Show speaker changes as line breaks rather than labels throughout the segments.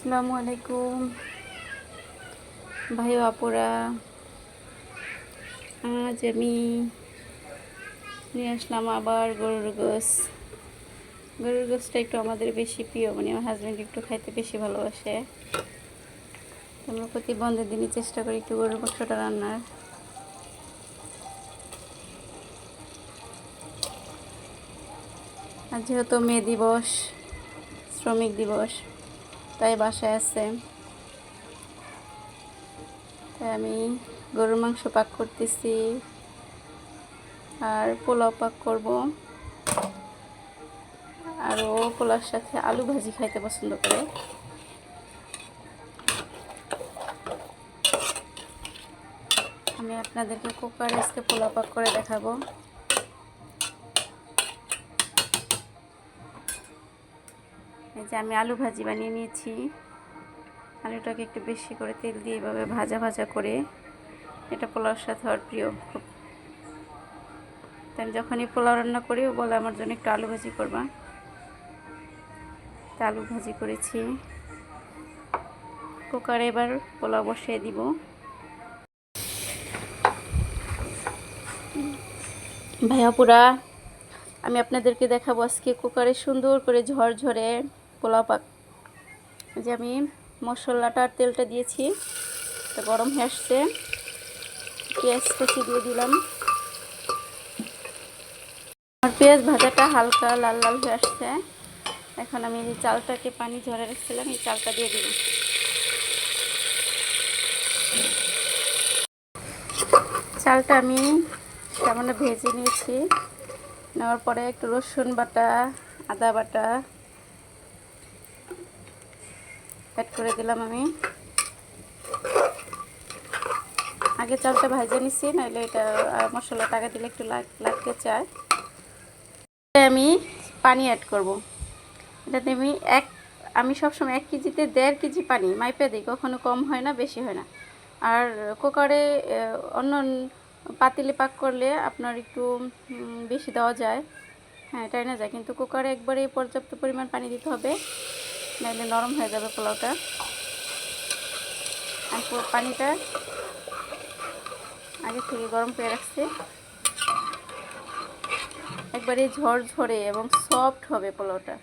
আসসালামু আলাইকুম ভাই আপুরা। আজ আমি নিয়ে আসলাম আবার গরুর গোস। গরুর গোসটা একটু আমাদের বেশি প্রিয়, মানে আমার হাজব্যান্ড একটু খাইতে বেশি ভালোবাসে। আমরা প্রতি বন্ধের দিনই চেষ্টা করি একটু গরুর মাংসটা রান্নার। আর যেহেতু মে দিবস, শ্রমিক দিবস, তাই বাসায় আছে, তাই আমি গরুর মাংস পাক করতেছি আর পোলাও পাক করব। আর ও পোলার সাথে আলু ভাজি খাইতে পছন্দ করে। আমি আপনাদেরকে কুকারে আজকে পোলাও পাক করে দেখাবো। এই যে আমি আলু ভাজি বানিয়ে নিয়েছি। আলুটাকে একটু বেশি করে তেল দিয়ে এভাবে ভাজা ভাজা করে, এটা পোলাওর সাথে আর প্রিয় খুব। তাই আমি যখনই পোলাও রান্না করি ও বলে আমার জন্য একটু আলু ভাজি করবা। তা আলু ভাজি করেছি। কুকারে এবার পোলাও বসিয়ে দিব। ভাইয়াপুরা, আমি আপনাদেরকে দেখাবো আজকে কুকারে সুন্দর করে ঝরঝরে পোলাও পাক। যে আমি মশলাটা আর তেলটা দিয়েছি, তো গরম হয়ে আসছে। পেঁয়াজ কুচি দিয়ে দিলাম। আর পেঁয়াজ ভাজাটা হালকা লাল লাল হয়ে আসছে। এখন আমি এই চালটাকে পানি ঝরে রেখেছিলাম, এই চালটা দিয়ে দিব। চালটা আমি সামান্য ভেজে নিয়েছি। নেওয়ার পরে একটু রসুন বাটা, আদা বাটা অ্যাড করে দিলাম। আমি আগে চালটা ভেজে নিচ্ছি, নাহলে এটা মশলাটা আগে দিলে একটু লাগতে চায়। আমি পানি অ্যাড করব। এটাতে আমি সবসময় 1 কেজিতে 1.5 কেজি পানি মাইপে দিই, কখনো কম হয় না বেশি হয় না। আর কুকারে অন্য পাতিলে পাক করলে আপনার একটু বেশি দেওয়া যায়, হ্যাঁ টাই না যায়, কিন্তু কুকারে একবারে পর্যাপ্ত পরিমাণ পানি দিতে হবে, নাহলে নরম হয়ে যাবে পোলাওটা। আর পানিটা আগে থেকে গরম করে রাখছি। একবারে ঝরঝরে এবং সফট হবে পোলাওটা,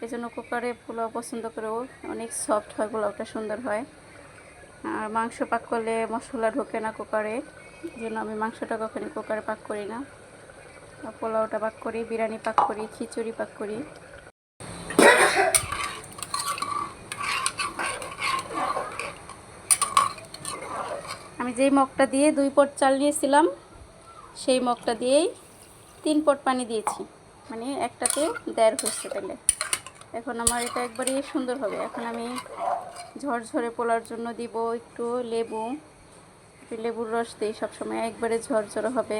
এই জন্য কুকারে পোলাও পছন্দ করেও, অনেক সফট হয় পোলাওটা, সুন্দর হয়। আর মাংস পাক করলে মশলা ঢোকে না কুকারে, এই জন্য আমি মাংসটা কখনই কুকারে পাক করি না। পোলাওটা পাক করি, বিরিয়ানি পাক করি, খিচুড়ি পাক করি। আমি যেই মগটা দিয়ে 2 পট চাল নিয়েছিলাম, সেই মগটা দিয়েই 3 পট পানি দিয়েছি, মানে একটাতে 1.5 হচ্ছে তাহলে। এখন আমার এটা একবারেই সুন্দর হবে। এখন আমি ঝরঝরে পোলার জন্য দিব একটু লেবুর রস দিই সবসময়, একবারে ঝরঝরে হবে।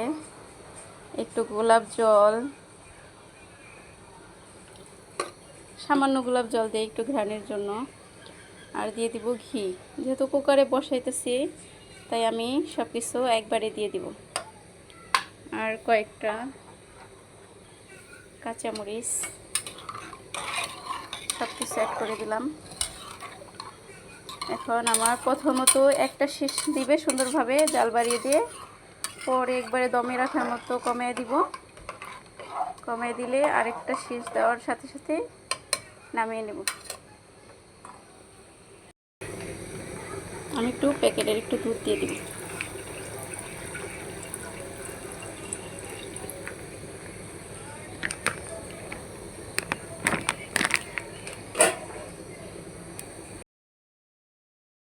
একটু গোলাপ জল, সামান্য গোলাপ জল দিই একটু ঘ্রাণের জন্য। আর দিয়ে দিব ঘি। যেহেতু কুকারে বসাইতেছি, তাই আমি সব কিছু একবারে দিয়ে দিব। আর কয়েকটা কাঁচামরিচ, সব কিছু অ্যাড করে দিলাম। এখন আমার প্রথমত একটা শীষ দিবে সুন্দরভাবে জাল বাড়িয়ে দিয়ে, পরে একবারে দমে রাখার মতো কমিয়ে দিব। কমিয়ে দিলে আরেকটা শীষ দেওয়ার সাথে সাথে নামিয়ে নেব। আমি একটু প্যাকেটের একটু দুধ দিয়ে দিব।